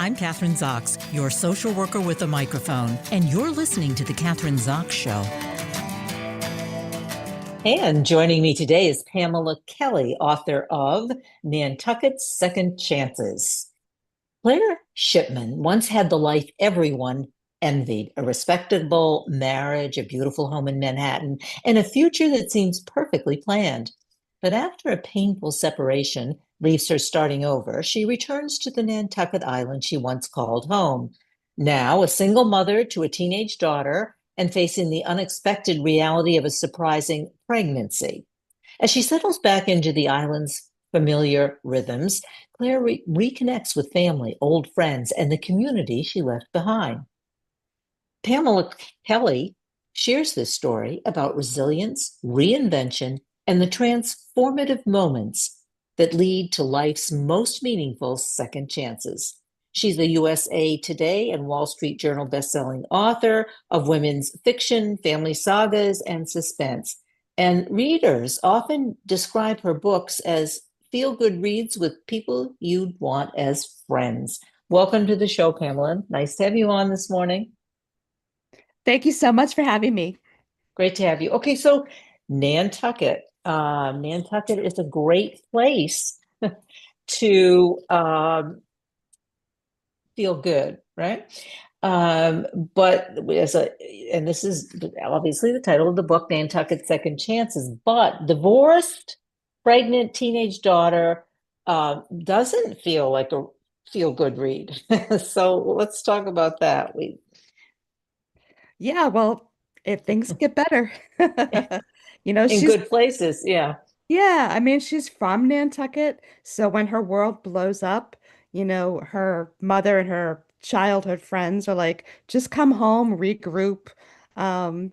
I'm Kathryn Zox, your social worker with a microphone, and you're listening to The Kathryn Zox Show. And joining me today is Pamela Kelley, author of Nantucket's Second Chances. Claire Shipman once had the life everyone envied, a respectable marriage, a beautiful home in Manhattan, and a future that seems perfectly planned. But after a painful separation leaves her starting over, she returns to the Nantucket island she once called home. Now, a single mother to a teenage daughter and facing the unexpected reality of a surprising pregnancy. As she settles back into the island's familiar rhythms, Claire reconnects with family, old friends, and the community she left behind. Pamela Kelley shares this story about resilience, reinvention, and the transformative moments that lead to life's most meaningful second chances. She's a USA Today and Wall Street Journal bestselling author of women's fiction, family sagas, and suspense. And readers often describe her books as feel-good reads with people you'd want as friends. Welcome to the show, Pamela. Nice to have you on this morning. Thank you so much for having me. Great to have you. Okay, so Nantucket. Nantucket is a great place to feel good, right? But and this is obviously the title of the book, Nantucket Second Chances, but divorced, pregnant teenage daughter doesn't feel like a feel-good read. So let's talk about that. Yeah, well, if things get better, In she's, good places, yeah. yeah, I mean, she's from Nantucket. So when her world blows up, her mother and her childhood friends are like, just come home, regroup, um,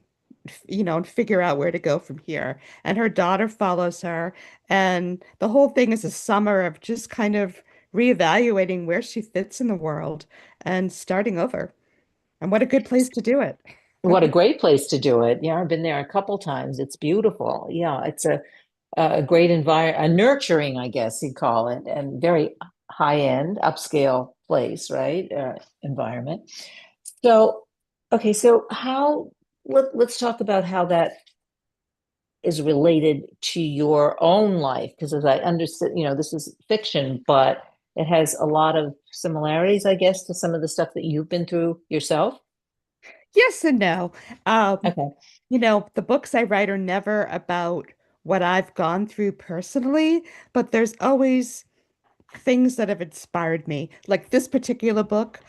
and figure out where to go from here. And her daughter follows her. And the whole thing is a summer of just kind of reevaluating where she fits in the world and starting over. And what a good place to do it. What a great place to do it. Yeah, I've been there a couple times. It's beautiful. Yeah, it's a great environment, a nurturing, I guess you'd call it, and very high end, upscale place, right? Environment. So, okay, so let's talk about how that is related to your own life, because as I understand, this is fiction, but it has a lot of similarities, I guess, to some of the stuff that you've been through yourself. Yes and no. Um, Okay. the books I write are never about what I've gone through personally, but there's always things that have inspired me. Like this particular book,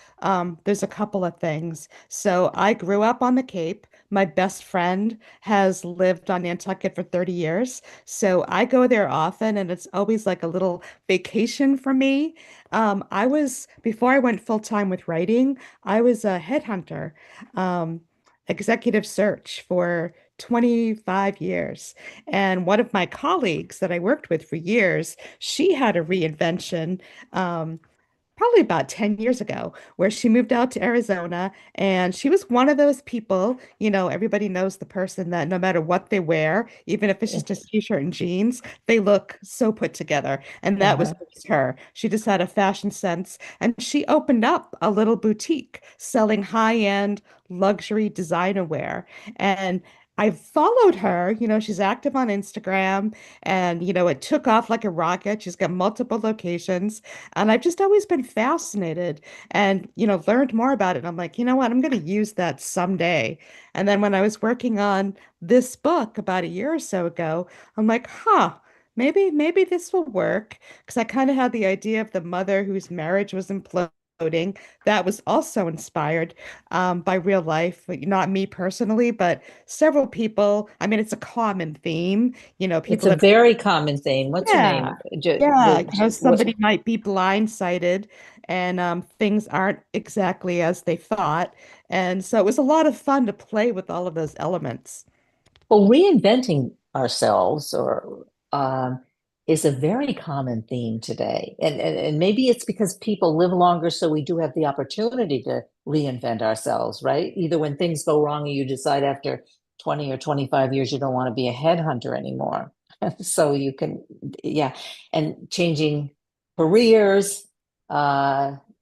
there's a couple of things. So I grew up on the Cape. My best friend has lived on Nantucket for 30 years. So I go there often, and it's always like a little vacation for me. Before I went full time with writing, I was a headhunter, um, executive search for 25 years. And one of my colleagues that I worked with for years, she had a reinvention probably about 10 years ago where she moved out to Arizona. And she was one of those people, everybody knows the person that no matter what they wear, even if it's just a t-shirt and jeans, they look so put together. And that was Uh-huh. always her. She just had a fashion sense. And she opened up a little boutique selling high-end luxury designer wear. And I followed her, she's active on Instagram and, it took off like a rocket. She's got multiple locations. And I've just always been fascinated and, learned more about it. And I'm like, you know what? I'm going to use that someday. And then when I was working on this book about a year or so ago, I'm like, maybe this will work. Because I kind of had the idea of the mother whose marriage was imploding. That was also inspired by real life, like, not me personally, but several people. I mean, it's a common theme. It's People a have very common thing. What's her yeah. name? Yeah, What? somebody might be blindsided and things aren't exactly as they thought. And so it was a lot of fun to play with all of those elements. Well, reinventing ourselves or is a very common theme today, and maybe it's because people live longer, so we do have the opportunity to reinvent ourselves, right? Either when things go wrong, or you decide after 20 or 25 years you don't want to be a headhunter anymore, so you can, yeah, and changing careers,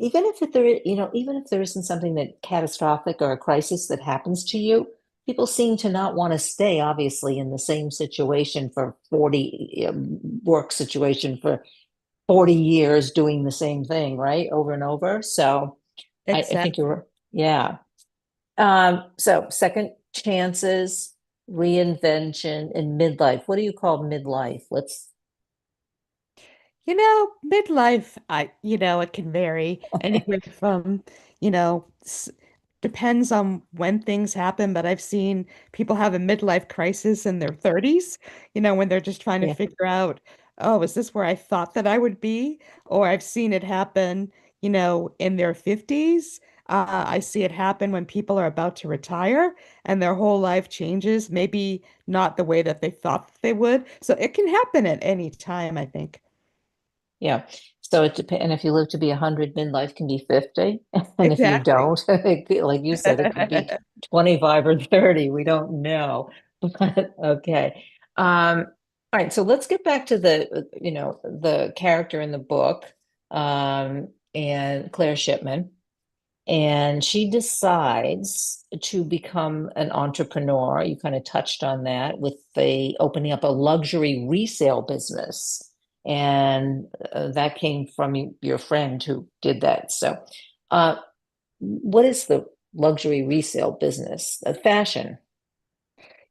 even if even if there isn't something that catastrophic or a crisis that happens to you, people seem to not want to stay, obviously, in the same situation for 40 work situation for 40 years doing the same thing, right? Over and over. So I think Exactly. you're, yeah. So second chances, reinvention, and midlife. What do you call midlife? Let's, Midlife, it can vary anywhere from, you know, s depends on when things happen, but I've seen people have a midlife crisis in their 30s, when they're just trying to yeah, figure out, oh, is this where I thought that I would be? Or I've seen it happen, in their 50s. I see it happen when people are about to retire and their whole life changes, maybe not the way that they thought they would. So it can happen at any time, I think. yeah. So it depends. And if you live to be 100, midlife can be 50. And if you Exactly. don't, like you said, it could be 25 or 30. We don't know. But okay. All right. So let's get back to the character in the book, and Claire Shipman. And she decides to become an entrepreneur. You kind of touched on that with the opening up a luxury resale business. And that came from your friend who did that. So, uh, what is the luxury resale business? Fashion.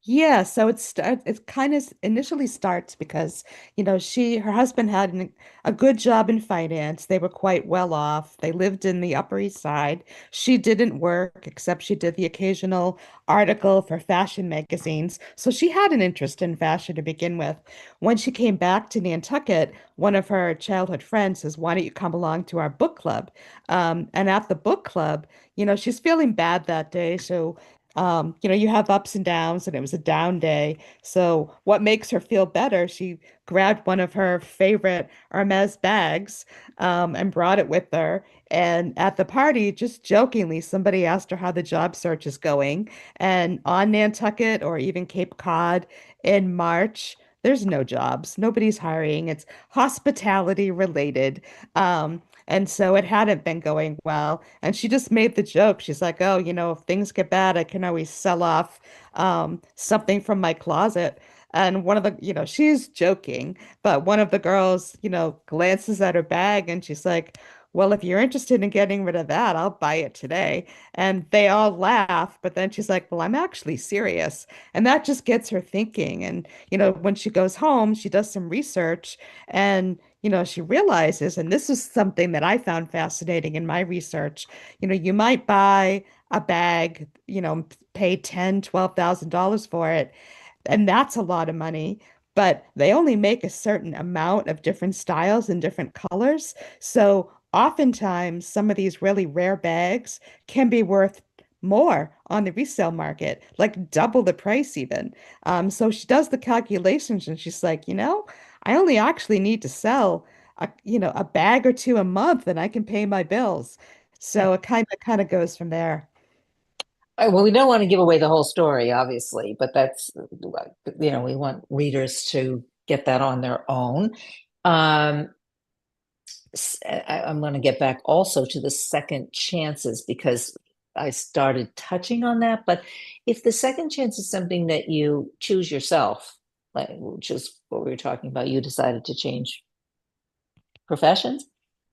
Yeah, so it kind of initially starts because, her husband had a good job in finance. They were quite well off. They lived in the Upper East Side. She didn't work, except she did the occasional article for fashion magazines. So she had an interest in fashion to begin with. When she came back to Nantucket, one of her childhood friends says, "Why don't you come along to our book club?" And at the book club, she's feeling bad that day. So you have ups and downs, and it was a down day. So, what makes her feel better? She grabbed one of her favorite Hermes bags, and brought it with her. And at the party, just jokingly, somebody asked her how the job search is going. And on Nantucket or even Cape Cod in March, there's no jobs. Nobody's hiring. It's hospitality related. And so it hadn't been going well. And she just made the joke. She's like, oh, if things get bad, I can always sell off something from my closet. And one of the, she's joking, but one of the girls, glances at her bag and she's like, well, if you're interested in getting rid of that, I'll buy it today. And they all laugh, but then she's like, well, I'm actually serious. And that just gets her thinking. And, when she goes home, she does some research and she realizes, and this is something that I found fascinating in my research, you might buy a bag, pay 10, $12,000 for it, and that's a lot of money, but they only make a certain amount of different styles and different colors. So oftentimes, some of these really rare bags can be worth more on the resale market, like double the price even. So she does the calculations and she's like, I only actually need to sell a bag or two a month and I can pay my bills. Yeah. So it kind of goes from there. Well, we don't want to give away the whole story, obviously, but we want readers to get that on their own. Um, I'm going to get back also to the second chances because I started touching on that. But if the second chance is something that you choose yourself, like which is what we were talking about, you decided to change professions,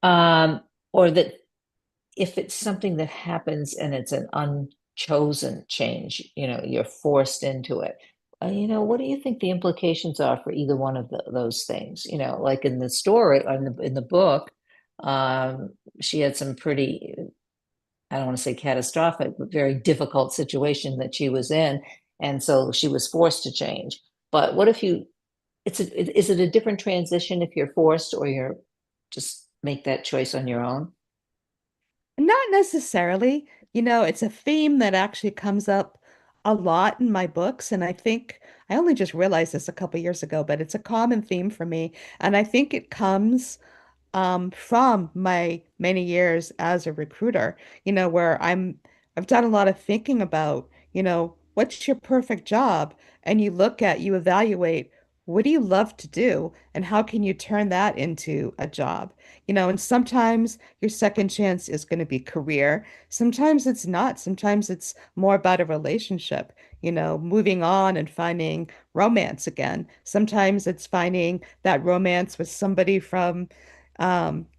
or that if it's something that happens and it's an unchosen change, you're forced into it. What do you think the implications are for either one of those things? Like in the story, or in the book, she had some pretty, I don't want to say catastrophic, but very difficult situation that she was in, and so she was forced to change. But what if is it a different transition if you're forced or you're just make that choice on your own? Not necessarily. It's a theme that actually comes up a lot in my books, and I think I only just realized this a couple years ago, but it's a common theme for me, and I think it comes from my many years as a recruiter, where I've done a lot of thinking about, what's your perfect job? And you evaluate what do you love to do? And how can you turn that into a job? And sometimes your second chance is going to be career. Sometimes it's not. Sometimes it's more about a relationship, moving on and finding romance again. Sometimes it's finding that romance with somebody from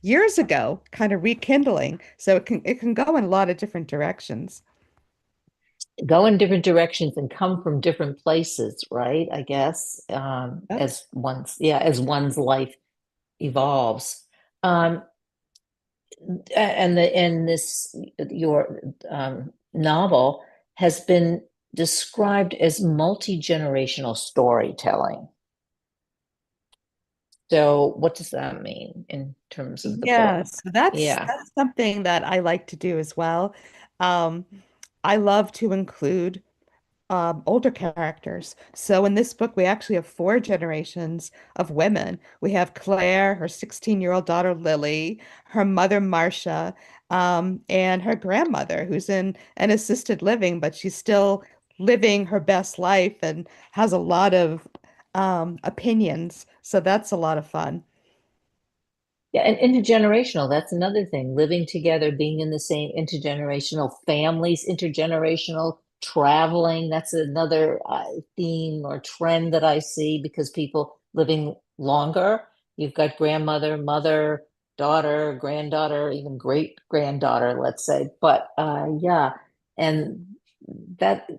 years ago, kind of rekindling. So it can go in a lot of different directions. Go in different directions and come from different places, right? I guess Yep. as one's life evolves. Um, and this your novel has been described as multi-generational storytelling. So what does that mean in terms of the book? Yeah, so that's Yeah. that's something that I like to do as well. Um, I love to include older characters. So in this book, we actually have four generations of women. We have Claire, her 16-year-old daughter Lily, her mother Marcia, and her grandmother, who's in an assisted living, but she's still living her best life and has a lot of opinions. So that's a lot of fun. Yeah, and intergenerational, that's another thing. Living together, being in the same intergenerational families, intergenerational traveling, that's another theme or trend that I see because people living longer. You've got grandmother, mother, daughter, granddaughter, even great granddaughter, let's say. But yeah, and that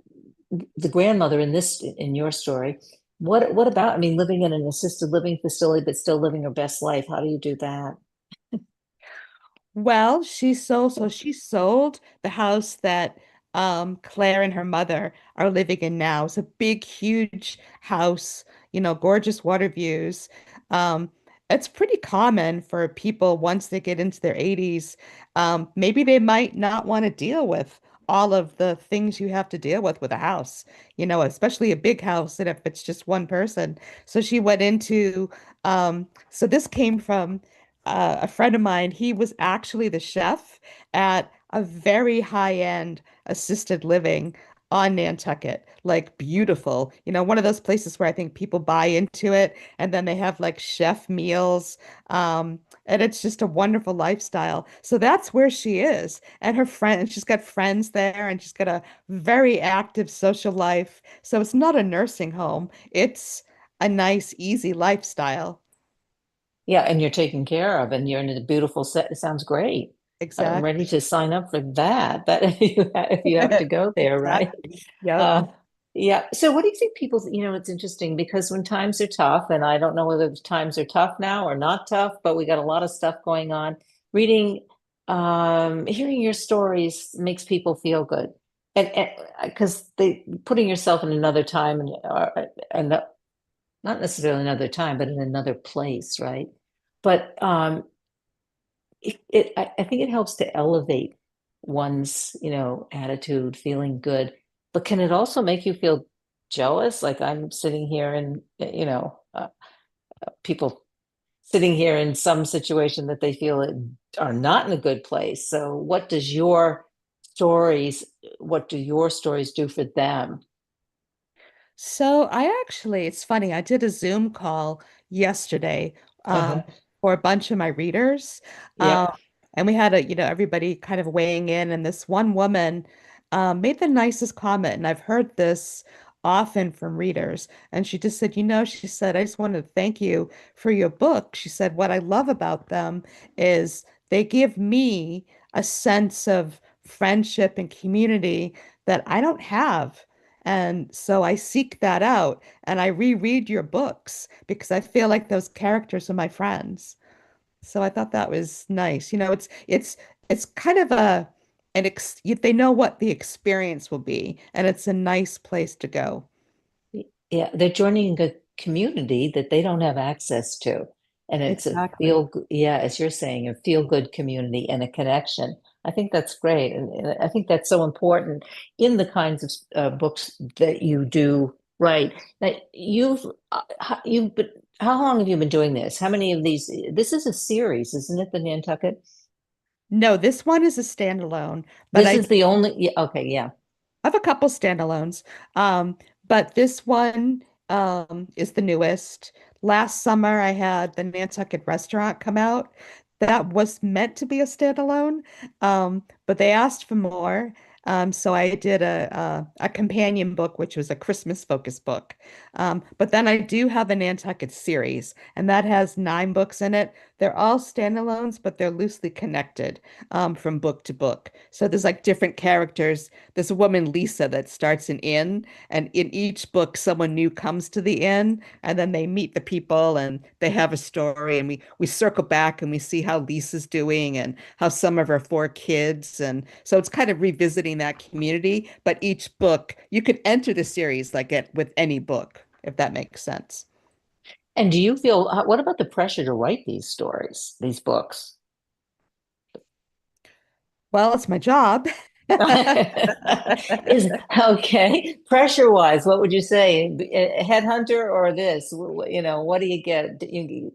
the grandmother in your story, what about, I mean, living in an assisted living facility but still living her best life? How do you do that? Well, she sold the house that Claire and her mother are living in now. It's a big, huge house, gorgeous water views. Um, it's pretty common for people once they get into their 80s. Maybe they might not want to deal with all of the things you have to deal with a house, especially a big house, and if it's just one person. So she went into, so this came from a friend of mine. He was actually the chef at a very high-end assisted living on Nantucket, like beautiful. One of those places where I think people buy into it and then they have like chef meals. And it's just a wonderful lifestyle. So that's where she is. And she's got friends there and she's got a very active social life. So it's not a nursing home. It's a nice, easy lifestyle. Yeah, and you're taken care of, and you're in a beautiful set. It sounds great. I'm ready Exactly. to sign up for that. But if you have to go there, right? Exactly. Yep. Uh, yeah. So, what do you think people? It's interesting because when times are tough, and I don't know whether the times are tough now or not tough, but we got a lot of stuff going on. Reading, hearing your stories makes people feel good, and because they putting yourself in another time and not necessarily another time, but in another place, right? But I think it helps to elevate one's, attitude, feeling good. But can it also make you feel jealous? Like I'm sitting here and, people sitting here in some situation that they feel are not in a good place. So stories, what do your stories do for them? So it's funny, I did a Zoom call yesterday Uh-huh. for a bunch of my readers. Um, Yep. and we had everybody kind of weighing in, and this one woman made the nicest comment, and I've heard this often from readers. And she just said, she said, I just wanted to thank you for your book. She said, what I love about them is they give me a sense of friendship and community that I don't have. And so I seek that out and I reread your books because I feel like those characters are my friends. So I thought that was nice. It's kind of they know what the experience will be, and it's a nice place to go. Yeah, they're joining a community that they don't have access to. And it's Exactly. yeah, as you're saying, a feel good community and a connection. I think that's great. And I think that's so important in the kinds of books that you do write. Now, how long have you been doing this? How many of these? This is a series, isn't it? The Nantucket? No, this one is a standalone, but This I is the only, yeah, okay, yeah. have a couple standalones. Um, but this one, is the newest. Last summer, I had the Nantucket restaurant come out. That was meant to be a standalone, but they asked for more. So I did a companion book, which was a Christmas focused book. But then I do have a Nantucket series, and that has 9 books in it. They're all standalones, but they're loosely connected from book to book. So there's like different characters. There's a woman, Lisa, that starts an inn, and in each book, someone new comes to the inn, and then they meet the people and they have a story. And we circle back and we see how Lisa's doing and how some of her 4 kids. And so it's kind of revisiting that community. But each book, you could enter the series like it with any book, if that makes sense. And do you feel, what about the pressure to write these stories, these books? Well, it's my job. Is okay. Pressure wise, what would you say? A headhunter or this? What do you get?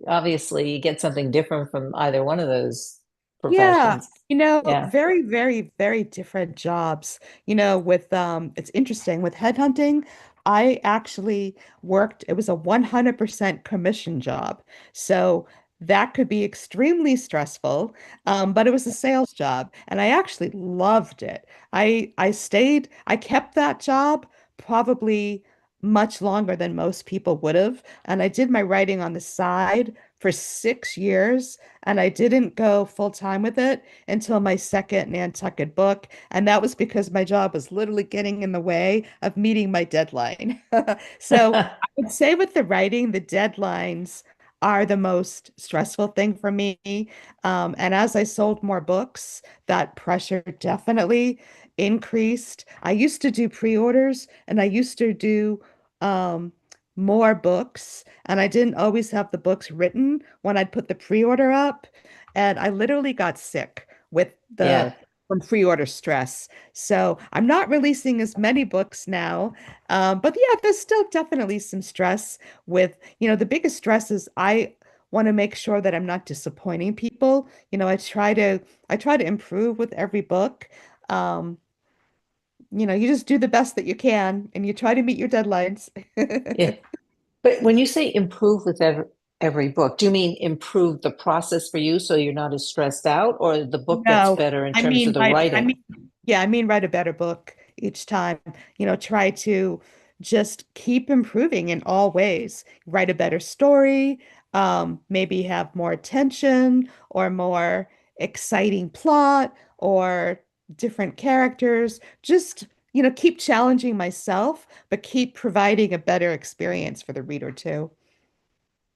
Obviously, you get something different from either one of those Yeah, professions. Yeah. very, very, very different jobs. With it's interesting with headhunting, I actually worked, it was a 100% commission job. So that could be extremely stressful, but it was a sales job and I actually loved it. I kept that job probably much longer than most people would have. And I did my writing on the side for 6 years. And I didn't go full time with it until my second Nantucket book. And that was because my job was literally getting in the way of meeting my deadline. So I would say with the writing, the deadlines are the most stressful thing for me. And as I sold more books, that pressure definitely increased. I used to do pre-orders and I used to do um, more books, and I didn't always have the books written when I'd put the pre-order up. And I literally got sick with the Yeah. from pre-order stress. So I'm not releasing as many books now. But yeah, there's still definitely some stress with, the biggest stress is I want to make sure that I'm not disappointing people. I try to improve with every book. Um, you just do the best that you can and you try to meet your deadlines. Yeah. But when you say improve with every book, do you mean improve the process for you so you're not as stressed out, or the book gets No, better in I terms of mean the write I writing? mean yeah, I mean write a better book each time. Try to just keep improving in all ways. Write a better story, maybe have more attention or more exciting plot or different characters. Just, keep challenging myself, but keep providing a better experience for the reader too.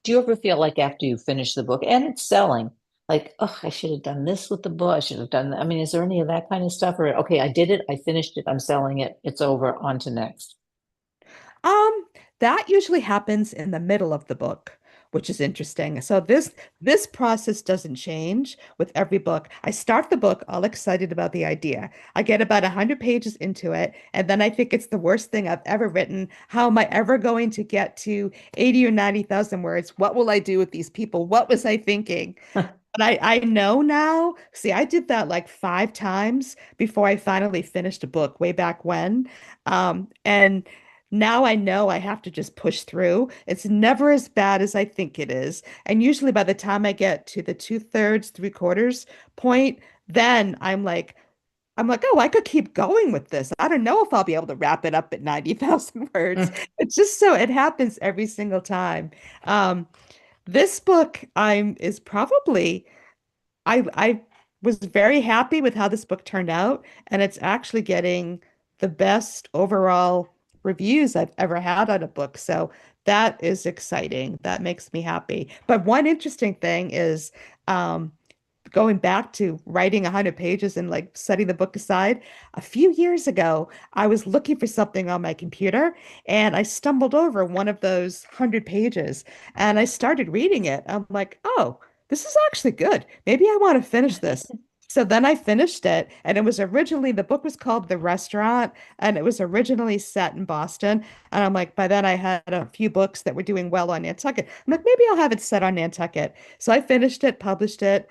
Do you ever feel like after you finish the book and it's selling, like, oh, I should have done this with the book. I should have done that. I mean, is there any of that kind of stuff? Or, okay, I did it, I finished it, I'm selling it, it's over, on to next. Um, that usually happens in the middle of the book, which is interesting. So this process doesn't change with every book. I start the book all excited about the idea. I get about 100 pages into it, and then I think it's the worst thing I've ever written. How am I ever going to get to 80 or 90,000 words? What will I do with these people? What was I thinking? But I know now. See, I did that like 5 times before I finally finished a book way back when. And now I know I have to just push through. It's never as bad as I think it is. And usually by the time I get to the 2/3, 3/4 point, then I'm like, oh, I could keep going with this. I don't know if I'll be able to wrap it up at 90,000 words. It's just so it happens every single time. Um, this book I'm is probably I was very happy with how this book turned out, and it's actually getting the best overall reviews I've ever had on a book. So that is exciting. That makes me happy. But one interesting thing is um, going back to writing 100 pages and like setting the book aside. A few years ago, I was looking for something on my computer and I stumbled over one of those 100 pages and I started reading it. I'm like, oh, this is actually good. Maybe I want to finish this. So then I finished it, and it was originally, the book was called The Restaurant, and it was originally set in Boston. And I'm like, by then I had a few books that were doing well on Nantucket. I'm like, maybe I'll have it set on Nantucket. So I finished it, published it,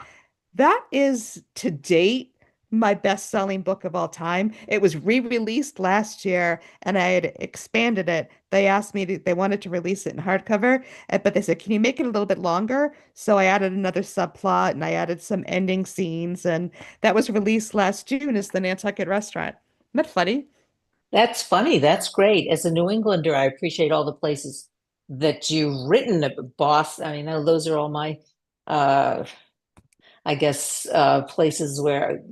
that is to date my best-selling book of all time. It was re-released last year and I had expanded it. They asked me they wanted to release it in hardcover, but they said, "Can you make it a little bit longer?" So I added another subplot and I added some ending scenes and that was released last June as the Nantucket restaurant. Isn't that funny? That's funny. That's great. As a New Englander, I appreciate all the places that you've written about. Boston. I mean, those are all my, uh, I guess, places where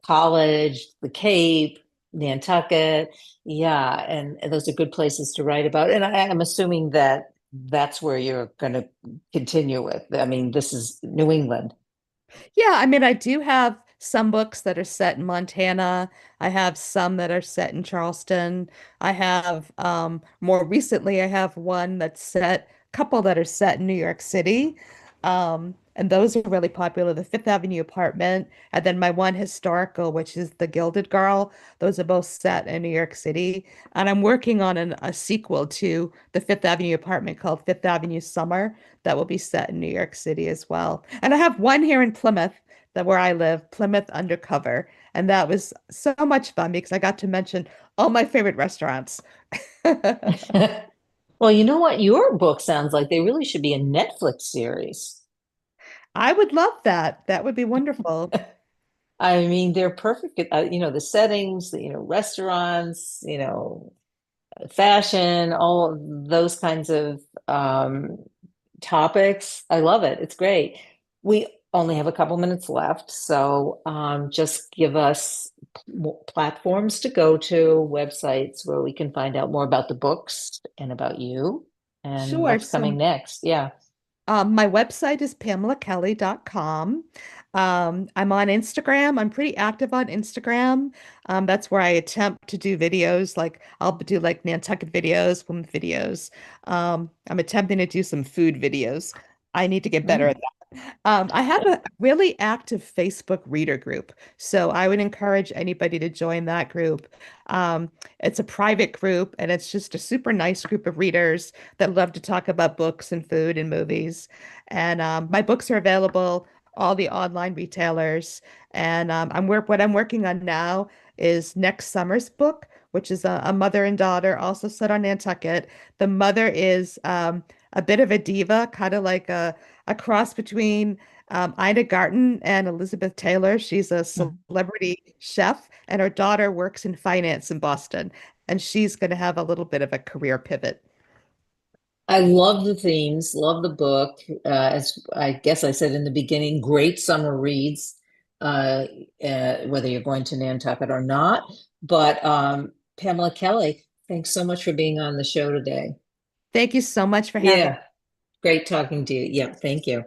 college, the Cape, Nantucket. Yeah, and those are good places to write about. And I'm assuming that that's where you're going to continue with. I mean, this is New England. Yeah, I mean, I do have some books that are set in Montana. I have some that are set in Charleston. I have more recently I have one that's set, a couple that are set in New York City. And those are really popular. The Fifth Avenue Apartment, and then my one historical, which is The Gilded Girl. Those are both set in New York City. And I'm working on a sequel to the Fifth Avenue Apartment called Fifth Avenue Summer that will be set in New York City as well. And I have one here in Plymouth, that where I live, Plymouth Undercover. And that was so much fun because I got to mention all my favorite restaurants. Well, you know what? Your book sounds like they really should be a Netflix series. I would love that. That would be wonderful. I mean, they're perfect. The settings, restaurants, fashion, all of those kinds of topics. I love it. It's great. We only have a couple minutes left, so just give us platforms to go to, websites where we can find out more about the books and about you and Sure. what's coming So next. Yeah. my website is PamelaKelley.com. I'm on Instagram. I'm pretty active on Instagram. That's where I attempt to do videos. Like I'll do like Nantucket videos, women videos. I'm attempting to do some food videos. I need to get better at Mm. I have a really active Facebook reader group, so I would encourage anybody to join that group. It's a private group, and it's just a super nice group of readers that love to talk about books and food and movies. And my books are available all the online retailers. And what I'm working on now is next summer's book, which is a mother and daughter, also set on Nantucket. The mother is a bit of a diva, kind of like a cross between Ida Garten and Elizabeth Taylor. She's a celebrity chef, and her daughter works in finance in Boston, and she's going to have a little bit of a career pivot. I love the themes, love the book. As I guess I said in the beginning, great summer reads, uh, whether you're going to Nantucket or not. But Pamela Kelley, thanks so much for being on the show today. Thank you so much for having Yeah, great talking to you. Yeah, thank you.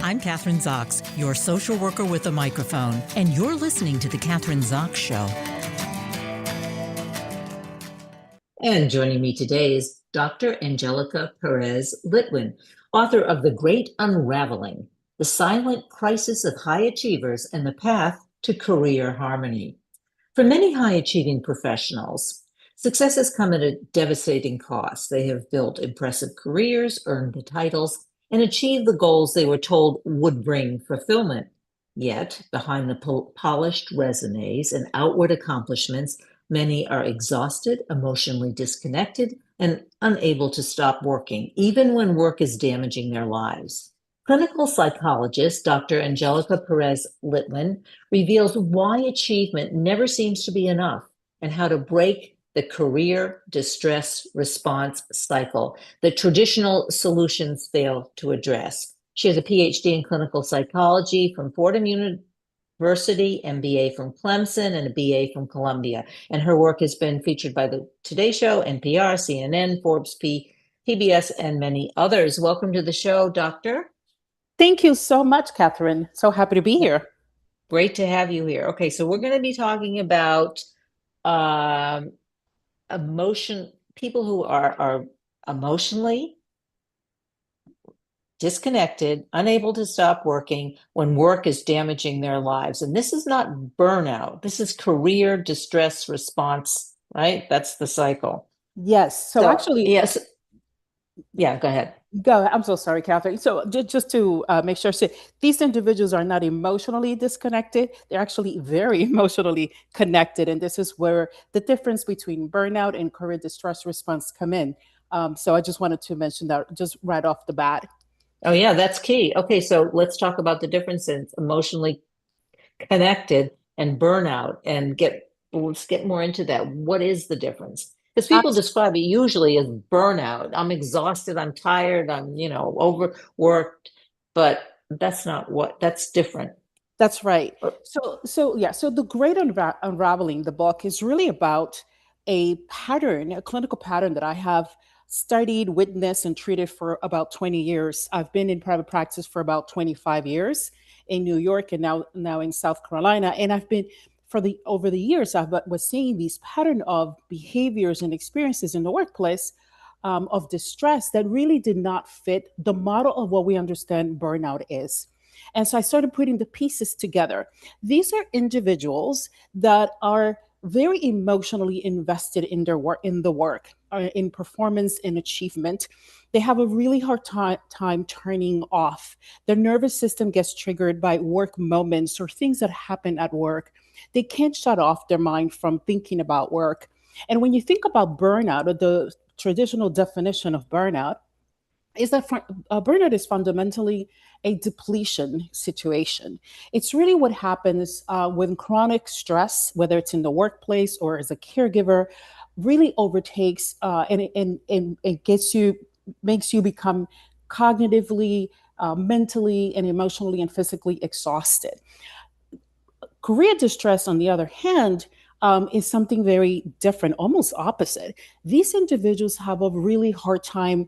I'm Kathryn Zox, your social worker with a microphone, and you're listening to The Kathryn Zox Show. And joining me today is Dr. Angelica Perez Litwin, author of The Great Unraveling, The Silent Crisis of High Achievers and the Path to Career Harmony. For many high-achieving professionals, success has come at a devastating cost. They have built impressive careers, earned the titles, and achieved the goals they were told would bring fulfillment. Yet, behind the polished resumes and outward accomplishments, many are exhausted, emotionally disconnected, and unable to stop working, even when work is damaging their lives. Clinical psychologist Dr. Angelica Perez Litwin reveals why achievement never seems to be enough and how to break the career distress response cycle that traditional solutions fail to address. She has a PhD in clinical psychology from Fordham University, MBA from Clemson, and a BA from Columbia. And her work has been featured by the Today Show, NPR, CNN, Forbes, PBS, and many others. Welcome to the show, Doctor. Thank you so much, Kathryn. So happy to be here. Great to have you here. Okay, so we're going to be talking about people who are emotionally disconnected, unable to stop working when work is damaging their lives. And this is not burnout. This is career distress response, right? That's the cycle. Yes. So actually, yes. Yeah, go ahead. Go. I'm so sorry, Kathryn. So just to make sure, so these individuals are not emotionally disconnected. They're actually very emotionally connected. And this is where the difference between burnout and career distress response come in. So I just wanted to mention that just right off the bat. Oh, yeah, that's key. Okay, so let's talk about the difference in emotionally connected and burnout and let's get more into that. What is the difference? Because people describe it usually as burnout. I'm exhausted, I'm tired, I'm, overworked, but that's different. That's right. So the Great Unraveling, the book, is really about a pattern, a clinical pattern that I have studied, witnessed, and treated for about 20 years. I've been in private practice for about 25 years in New York and now in South Carolina. And I've been over the years, I was seeing these pattern of behaviors and experiences in the workplace of distress that really did not fit the model of what we understand burnout is. And so I started putting the pieces together. These are individuals that are very emotionally invested in their work, in performance and achievement. They have a really hard time turning off. Their nervous system gets triggered by work moments or things that happen at work. They can't shut off their mind from thinking about work. And when you think about burnout, or the traditional definition of burnout, is that burnout is fundamentally a depletion situation. It's really what happens when chronic stress, whether it's in the workplace or as a caregiver, really overtakes and it makes you become cognitively, mentally, and emotionally and physically exhausted. Career distress, on the other hand, is something very different, almost opposite. These individuals have a really hard time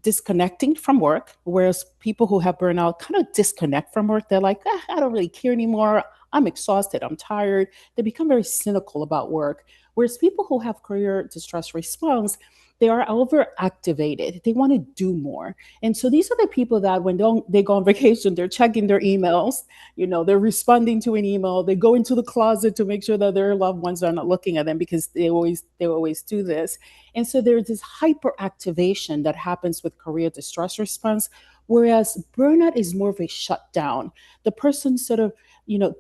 disconnecting from work, whereas people who have burnout kind of disconnect from work. They're like, I don't really care anymore. I'm exhausted. I'm tired. They become very cynical about work. Whereas people who have career distress response, they are overactivated. They want to do more. And so these are the people that when they go on vacation, they're checking their emails, they're responding to an email, they go into the closet to make sure that their loved ones are not looking at them because they always do this. And so there's this hyperactivation that happens with career distress response, whereas burnout is more of a shutdown. The person sort of,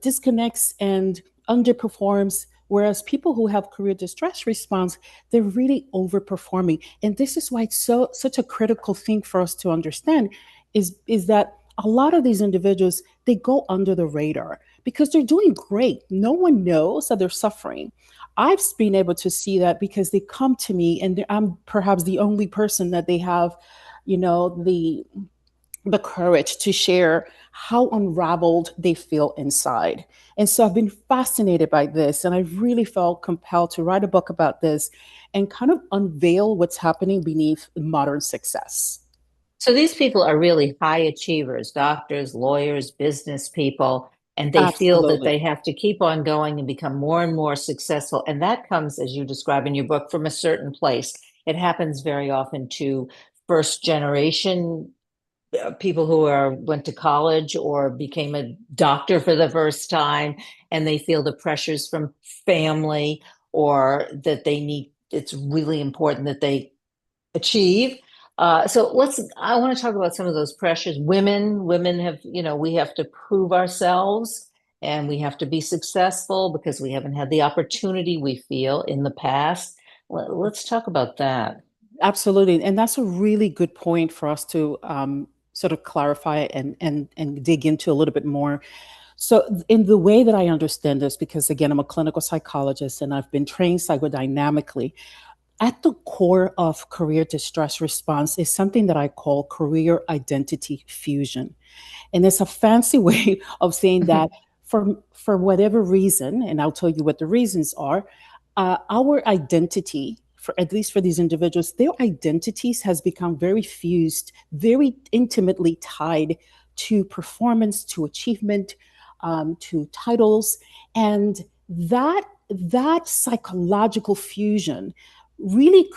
disconnects and underperforms. Whereas people who have career distress response, they're really overperforming. And this is why it's such a critical thing for us to understand is that a lot of these individuals, they go under the radar because they're doing great. No one knows that they're suffering. I've been able to see that because they come to me and I'm perhaps the only person that they have, the courage to share how unraveled they feel inside. And so I've been fascinated by this, and I really felt compelled to write a book about this and kind of unveil what's happening beneath modern success. So these people are really high achievers, doctors, lawyers, business people, and they feel that Absolutely. they have to keep on going and become more and more successful. And that comes, as you describe in your book, from a certain place. It happens very often to first generation people who went to college or became a doctor for the first time, and they feel the pressures from family, or that they need, it's really important that they achieve. So I want to talk about some of those pressures. Women have, we have to prove ourselves and we have to be successful because we haven't had the opportunity we feel in the past. Let's talk about that. Absolutely. And that's a really good point for us to sort of clarify and dig into a little bit more. So, in the way that I understand this, because again, I'm a clinical psychologist and I've been trained psychodynamically, at the core of career distress response is something that I call career identity fusion. And it's a fancy way of saying that for whatever reason, and I'll tell you what the reasons are, our identity, for at least for these individuals, their identities has become very fused, very intimately tied to performance, to achievement, to titles, and that psychological fusion really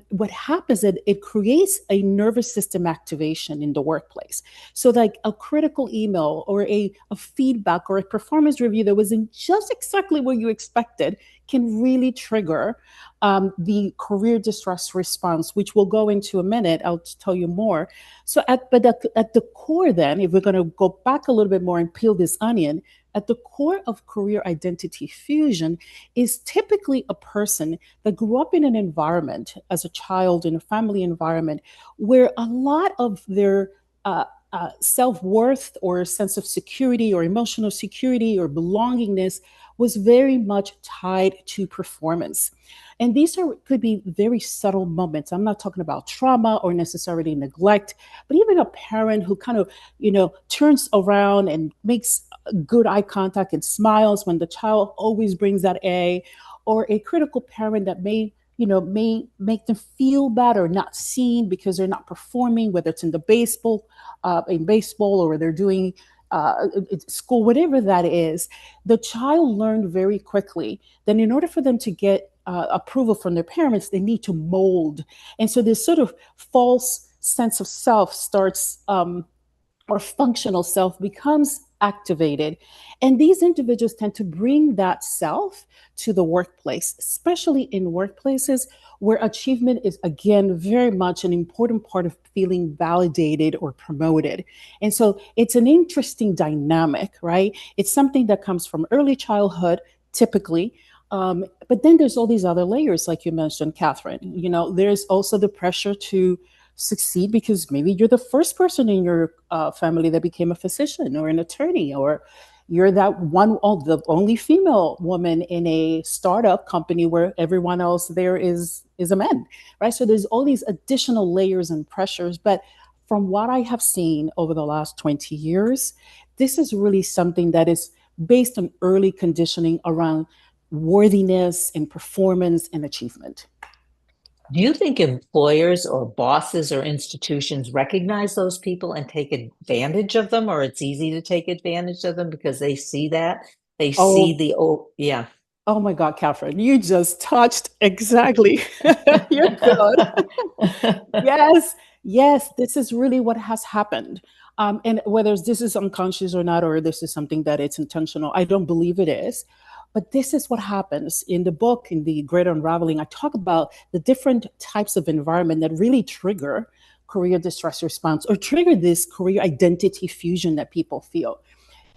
what happens is it creates a nervous system activation in the workplace. So like a critical email or a feedback or a performance review that wasn't just exactly what you expected can really trigger the career distress response, which we'll go into a minute. I'll tell you more. So at the core then, if we're going to go back a little bit more and peel this onion, at the core of career identity fusion is typically a person that grew up in an environment as a child, in a family environment, where a lot of their self-worth or sense of security or emotional security or belongingness was very much tied to performance. And these could be very subtle moments. I'm not talking about trauma or necessarily neglect, but even a parent who kind of, turns around and makes good eye contact and smiles when the child always brings that A, or a critical parent that may make them feel bad or not seen because they're not performing, whether it's in baseball, or they're doing school, whatever that is. The child learned very quickly that in order for them to get approval from their parents, they need to mold. And so this sort of false sense of self starts, or functional self becomes activated. And these individuals tend to bring that self to the workplace, especially in workplaces where achievement is, again, very much an important part of feeling validated or promoted. And so it's an interesting dynamic, right? It's something that comes from early childhood, typically. But then there's all these other layers, like you mentioned, Kathryn. There's also the pressure to succeed because maybe you're the first person in your family that became a physician or an attorney, or you're the only female woman in a startup company where everyone else there is a man, right? So there's all these additional layers and pressures. But from what I have seen over the last 20 years, this is really something that is based on early conditioning around worthiness and performance and achievement. Do you think employers or bosses or institutions recognize those people and take advantage of them, or it's easy to take advantage of them because they see that? They see Oh, yeah. oh my God, Kathryn, you just touched exactly. You're good. Yes, yes, this is really what has happened. And whether this is unconscious or not, or this is something that it's intentional, I don't believe it is. But this is what happens in the book, in the Great Unraveling. I talk about the different types of environment that really trigger career distress response or trigger this career identity fusion that people feel.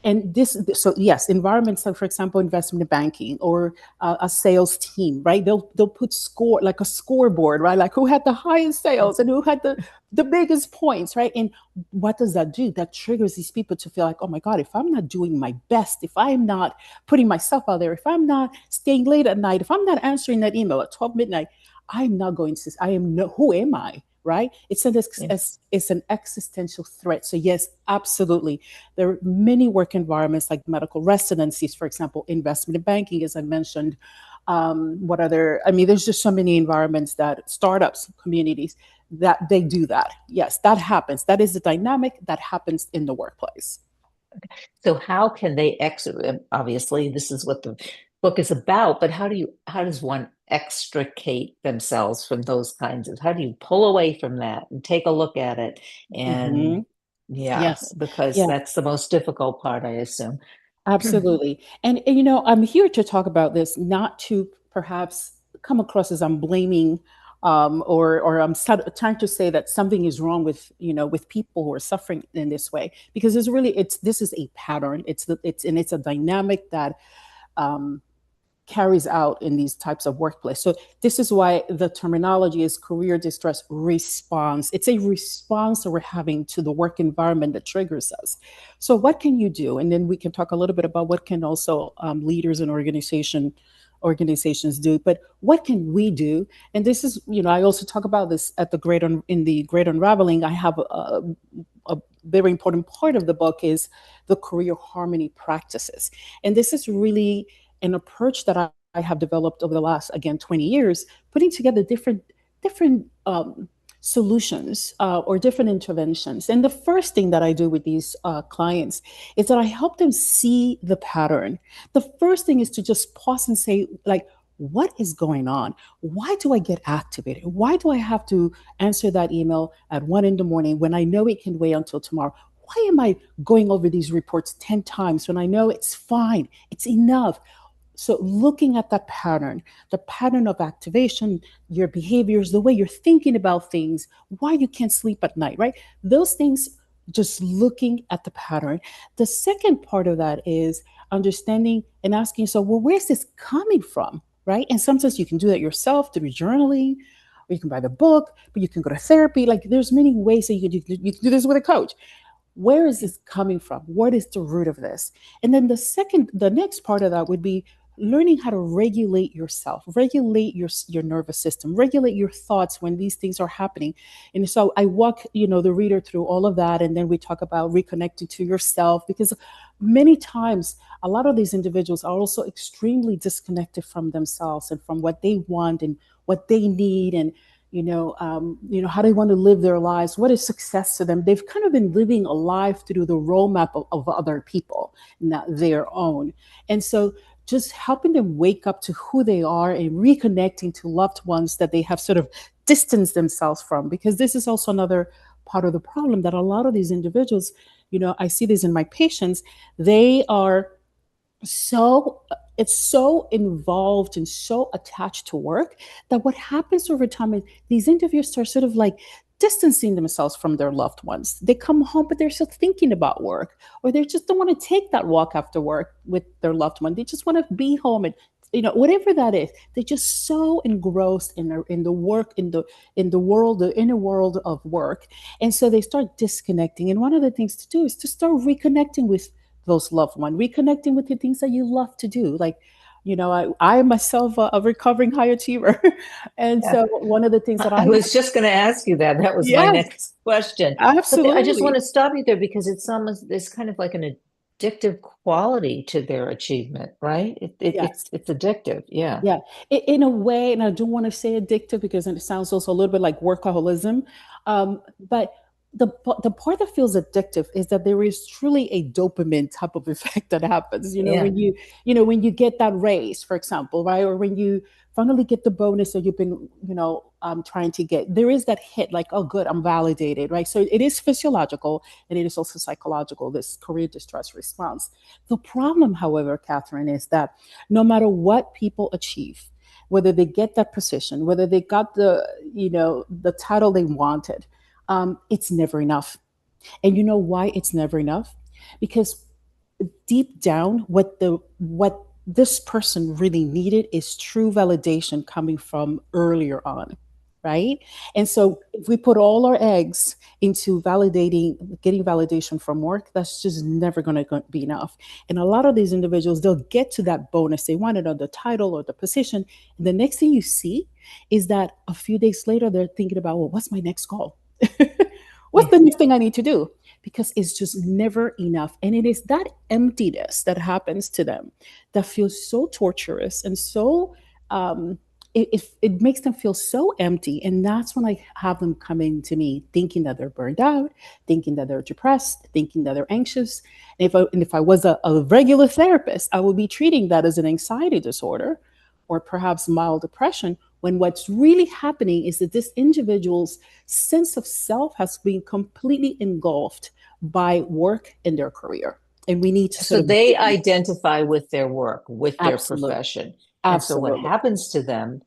And so yes, environments like, for example, investment banking or a sales team, right? They'll put score, like a scoreboard, right? Like who had the highest sales and who had the biggest points, right? And what does that do? That triggers these people to feel like, oh my God, if I'm not doing my best, if I'm not putting myself out there, if I'm not staying late at night, if I'm not answering that email at 12 midnight, I'm not going to, I am no, who am I? Right? It's an existential threat. So yes, absolutely. There are many work environments like medical residencies, for example, investment banking, as I mentioned, What other, I mean, there's just so many environments, that startups, communities, that they do that. Yes, that happens. That is the dynamic that happens in the workplace. So how can they exit? Obviously, this is what the book is about, but how does one extricate themselves from those kinds of, how do you pull away from that and take a look at it? Hmm. And yeah, Yes. because Yeah. that's the most difficult part, I assume. Absolutely. And I'm here to talk about this, not to perhaps come across as I'm blaming, or I'm trying to say that something is wrong with, with people who are suffering in this way, because this is a pattern. It's a dynamic that um, carries out in these types of workplace. So this is why the terminology is career distress response. It's a response that we're having to the work environment that triggers us. So what can you do? And then we can talk a little bit about what can also leaders and organizations do. But what can we do? And this is, I also talk about this at in the Great Unraveling. I have a very important part of the book is the career harmony practices. And this is really an approach that I have developed over the last, again, 20 years, putting together different solutions, or different interventions. And the first thing that I do with these clients is that I help them see the pattern. The first thing is to just pause and say, like, what is going on? Why do I get activated? Why do I have to answer that email at 1 in the morning when I know it can wait until tomorrow? Why am I going over these reports 10 times when I know it's fine? It's enough. So looking at that pattern, the pattern of activation, your behaviors, the way you're thinking about things, why you can't sleep at night, right? Those things, just looking at the pattern. The second part of that is understanding and asking, so, well, where's this coming from, right? And sometimes you can do that yourself through journaling, or you can buy the book, but you can go to therapy. Like, there's many ways that you can do this with a coach. Where is this coming from? What is the root of this? And then the next part of that would be learning how to regulate yourself, regulate your nervous system, regulate your thoughts when these things are happening. And so I walk, the reader through all of that, and then we talk about reconnecting to yourself, because many times a lot of these individuals are also extremely disconnected from themselves and from what they want and what they need, and how they want to live their lives, what is success to them. They've kind of been living a life through the roadmap of other people, not their own. And so just helping them wake up to who they are and reconnecting to loved ones that they have sort of distanced themselves from, because this is also another part of the problem, that a lot of these individuals, I see this in my patients, they are so it's so involved and so attached to work that what happens over time is these individuals start sort of like distancing themselves from their loved ones. They come home, but they're still thinking about work, or they just don't want to take that walk after work with their loved one. They just want to be home, and whatever that is, they're just so engrossed in the work, in the world, the inner world of work. And so they start disconnecting. And one of the things to do is to start reconnecting with those loved ones, reconnecting with the things that you love to do. Like, I myself a recovering high achiever. And Yeah. so one of the things that I was just going to ask you that. That was my yes, next question. But I just want absolutely. to stop you there, because there's kind of like an addictive quality to their achievement, right? Yes. It's addictive. Yeah. Yeah, in a way, and I don't want to say addictive because it sounds also a little bit like workaholism. But the part that feels addictive is that there is truly a dopamine type of effect that happens. Yeah. When you get that raise, for example, right, or when you finally get the bonus that you've been, trying to get. There is that hit, like, oh, good, I'm validated, right? So it is physiological and it is also psychological. This career distress response. The problem, however, Kathryn, is that no matter what people achieve, whether they get that position, whether they got the title they wanted, it's never enough. And you know why it's never enough? Because deep down, what this person really needed is true validation coming from earlier on, right? And so if we put all our eggs into getting validation from work, that's just never going to be enough. And a lot of these individuals, they'll get to that bonus they wanted, on the title or the position, and the next thing you see is that a few days later they're thinking about, well, what's my next goal? What's the next thing I need to do? Because it's just never enough. And it is that emptiness that happens to them that feels so torturous and so it makes them feel so empty. And that's when I have them coming to me thinking that they're burned out, thinking that they're depressed, thinking that they're anxious. And if I was a regular therapist, I would be treating that as an anxiety disorder or perhaps mild depression, when what's really happening is that this individual's sense of self has been completely engulfed by work and their career. And we need to So sort of they identify with their work, with their absolutely, profession. And so what absolutely. happens to them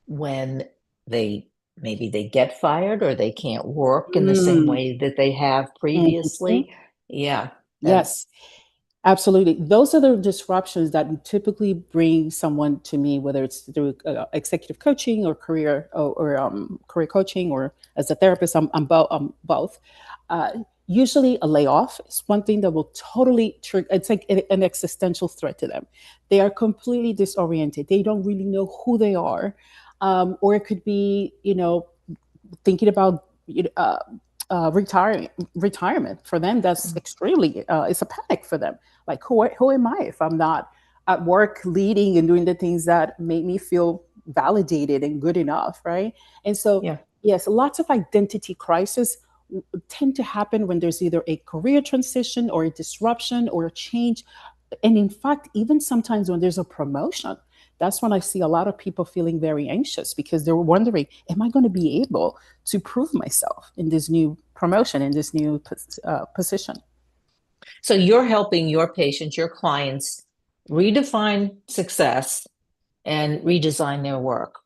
when they maybe they get fired or they can't work in the same Mm, way that they have mhm. previously? Yeah, Yes, that's absolutely. Those are the disruptions that typically bring someone to me, whether it's through executive coaching or career coaching, or as a therapist. I'm both. Uh, Usually, a layoff is one thing that will totally trigger. It's like an existential threat to them. They are completely disoriented. They don't really know who they are, or it could be, thinking about retirement for them. That's extremely it's a panic for them. Like, who am I if I'm not at work leading and doing the things that make me feel validated and good enough, right? And so yeah. yes, lots of identity crisis tend to happen when there's either a career transition or a disruption or a change. And in fact, even sometimes when there's a promotion, that's when I see a lot of people feeling very anxious because they're wondering, am I going to be able to prove myself in this new promotion, in this new position? So you're helping your patients, your clients redefine success and redesign their work.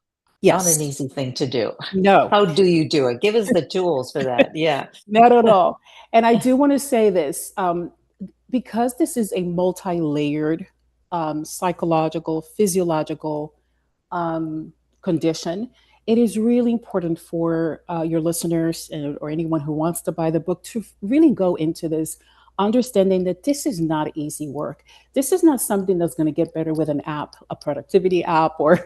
Not an Yes. easy thing to do. No, How do you do it? Give us the tools for that. Yeah. not at all. And I do want to say this, because this is a multi-layered psychological, physiological um, condition, it is really important for your listeners or anyone who wants to buy the book to really go into this, understanding that this is not easy work. This is not something that's going to get better with an app, a productivity app, or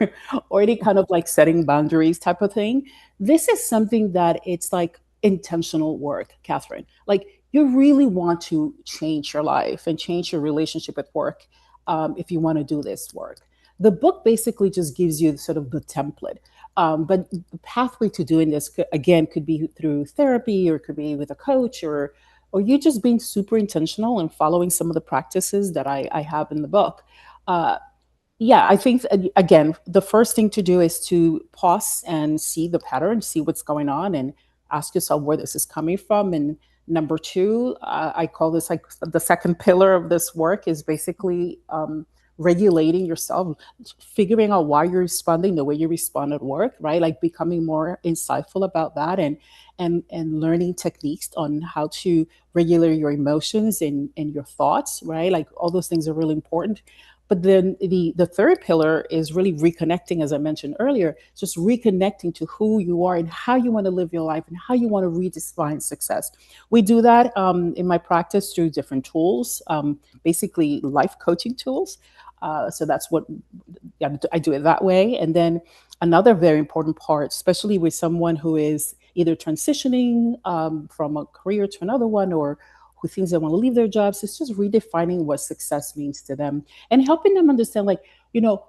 or any kind of like setting boundaries type of thing. This is something that it's like intentional work, Kathryn. Like, you really want to change your life and change your relationship at work, if you want to do this work. The book basically just gives you sort of the template. But the pathway to doing this, again, could be through therapy, or it could be with a coach, or you just being super intentional and following some of the practices that I have in the book. Uh, yeah, I think, again, the first thing to do is to pause and see the pattern, see what's going on, and ask yourself where this is coming from. And number two, I call this like the second pillar of this work is basically regulating yourself, figuring out why you're responding the way you respond at work, right? Like becoming more insightful about that, and learning techniques on how to regulate your emotions and your thoughts, right? Like all those things are really important. But then the third pillar is really reconnecting, as I mentioned earlier, just reconnecting to who you are and how you want to live your life and how you want to redefine success. We do that in my practice through different tools, basically life coaching tools. So that's what, yeah, I do it that way. And then another very important part, especially with someone who is either transitioning from a career to another one, or who thinks they want to leave their jobs, is just redefining what success means to them and helping them understand, like, you know,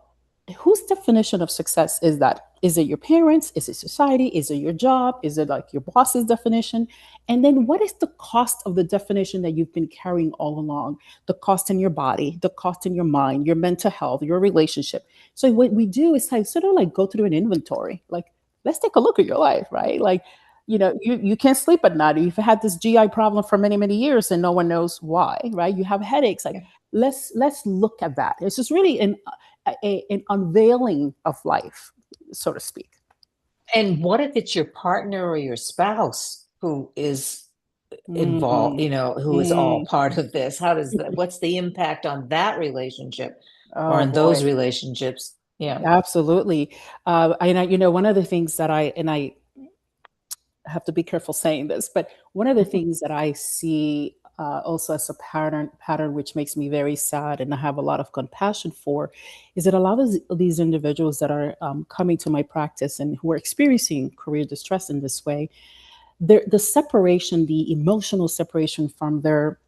whose definition of success is that? Is it your parents? Is it society? Is it your job? Is it like your boss's definition? And then what is the cost of the definition that you've been carrying all along? The cost in your body, the cost in your mind, your mental health, your relationship. So what we do is like sort of like go through an inventory. Like, let's take a look at your life, right? Like, you can't sleep at night. You've had this GI problem for many, many years and no one knows why, right? You have headaches. Like, let's look at that. It's just really an unveiling of life, so to speak. And what if it's your partner or your spouse who is involved, Mm, who is all mm. part of this? How does that, what's the impact on that relationship or Oh on boy, those relationships? Yeah. absolutely. One of the things that I have to be careful saying this, but one of the things that I see also as a pattern which makes me very sad and I have a lot of compassion for, is that a lot of these individuals that are coming to my practice and who are experiencing career distress in this way, the separation, the emotional separation from their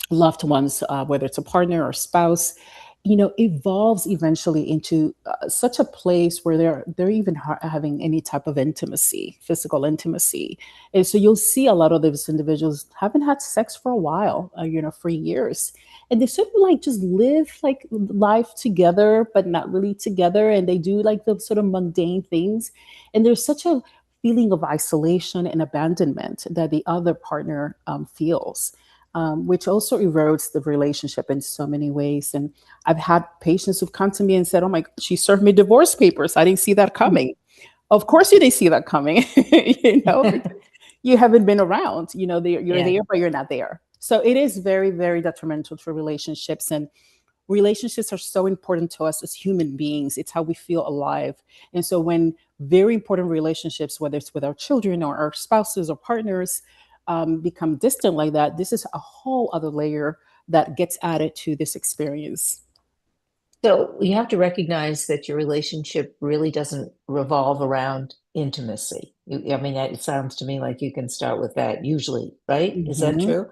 loved ones, whether it's a partner or spouse, evolves eventually into such a place where they're even having any type of intimacy, physical intimacy. And so you'll see a lot of those individuals haven't had sex for a while, for years. And they sort of like just live like life together, but not really together. And they do like the sort of mundane things. And there's such a feeling of isolation and abandonment that the other partner feels, which also erodes the relationship in so many ways. And I've had patients who've come to me and said, "Oh my God, she served me divorce papers. I didn't see that coming." Of course, you didn't see that coming, because you haven't been around. You're Yeah. there, but you're not there. So it is very, very detrimental to relationships. And relationships are so important to us as human beings. It's how we feel alive. And so when very important relationships, whether it's with our children or our spouses or partners, become distant like that, this is a whole other layer that gets added to this experience. So you have to recognize that your relationship really doesn't revolve around intimacy. I mean, it sounds to me like you can start with that usually, right? Is that Mhm. true?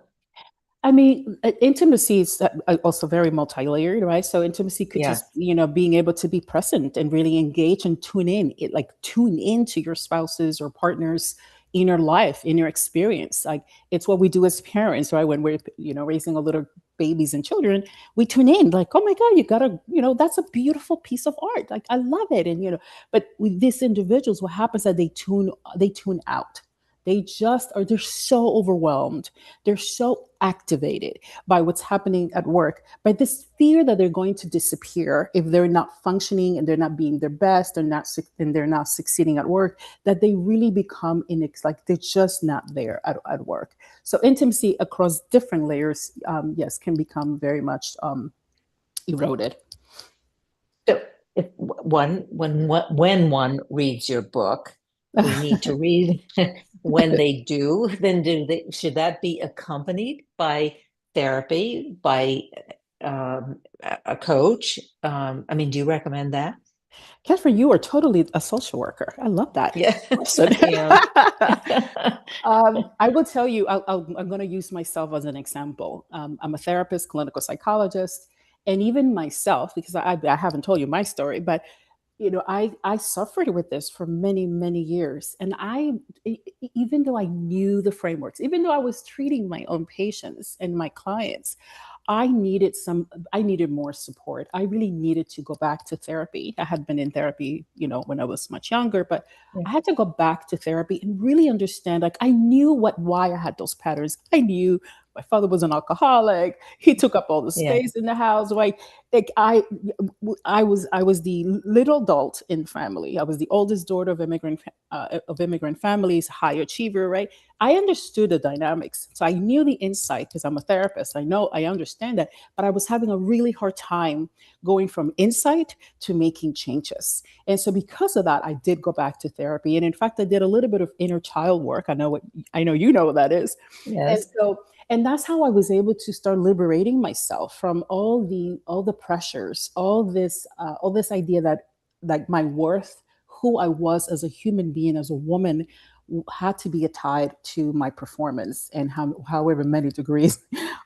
I mean, intimacy is also very multi-layered, right? So intimacy could Yeah. just, being able to be present and really engage and tune in, tune into your spouses or partners in your life, in your experience. Like it's what we do as parents, right? When we're, raising a little babies and children, we tune in like, oh my God, you gotta, that's a beautiful piece of art. Like I love it. And, but with these individuals, what happens is that they tune out. They're so overwhelmed, they're so activated by what's happening at work, by this fear that they're going to disappear if they're not functioning and they're not being their best, and they're not succeeding at work, that they really become like they're just not there at work. So intimacy across different layers, yes, can become very much eroded. So if when one reads your book, we need to read when they do, then should that be accompanied by therapy, by a coach? I mean, do you recommend that? Kathryn, you are totally a social worker. I love that Yeah, question. I am. I will tell you, I'm going to use myself as an example. I'm a therapist, clinical psychologist, and even myself, because I haven't told you my story, but I suffered with this for many, many years. And even though I knew the frameworks, even though I was treating my own patients and my clients, I needed more support. I really needed to go back to therapy. I had been in therapy, when I was much younger, but Yeah. I had to go back to therapy and really understand, like I knew why I had those patterns. I knew my father was an alcoholic. He took up all the Yeah. space in the house, right? Like I was the little adult in family. I was the oldest daughter of immigrant families, high achiever, right? I understood the dynamics. So I knew the insight because I'm a therapist. I understand that, but I was having a really hard time going from insight to making changes. And so because of that, I did go back to therapy. And in fact, I did a little bit of inner child work. I know you know what that is. And Yes. so and that's how I was able to start liberating myself from all the pressures, all this idea that like my worth, who I was as a human being, as a woman, had to be tied to my performance and however many degrees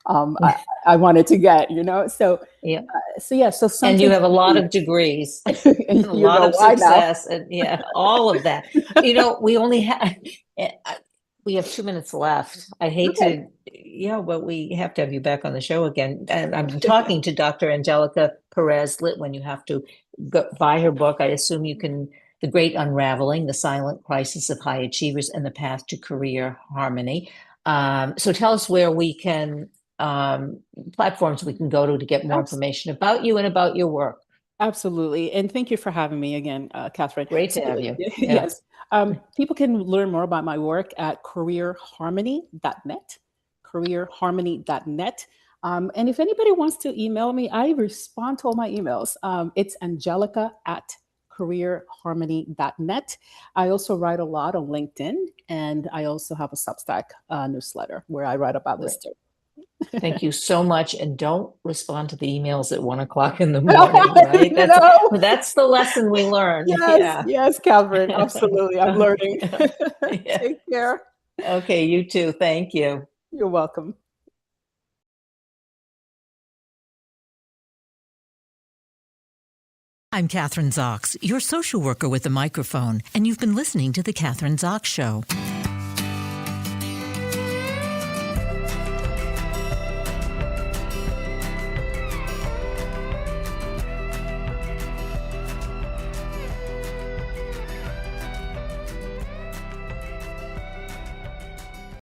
um, I, I wanted to get, Yeah. So yeah, so And you something, have a lot of degrees, a and you lot know of why now. success, and yeah, all of that. We only have we have 2 minutes left. I hate Okay. to, yeah, but we have to have you back on the show again. And I'm talking to Dr. Angelica Perez Litwin. You have to go buy her book. I assume you can. The Great Unraveling: The Silent Crisis of High Achievers and the Path to Career Harmony. So tell us where we can platforms we can go to get more Abs- information about you and about your work. Absolutely. And thank you for having me again, Kathryn. Great So, to have you. Yeah. yes, people can learn more about my work at careerharmony.net, careerharmony.net. And if anybody wants to email me, I respond to all my emails. It's Angelica at careerharmony.net. I also write a lot on LinkedIn, and I also have a Substack newsletter where I write about this Great. too. Thank you so much. And don't respond to the emails at 1 o'clock in the morning, right? That's No. that's the lesson we learn. Yes, Yeah. yes, Calvin. Absolutely. I'm learning. Yeah. Take care. Okay, you too. Thank you. You're welcome. I'm Kathryn Zox, your social worker with a microphone, and you've been listening to The Kathryn Zox Show.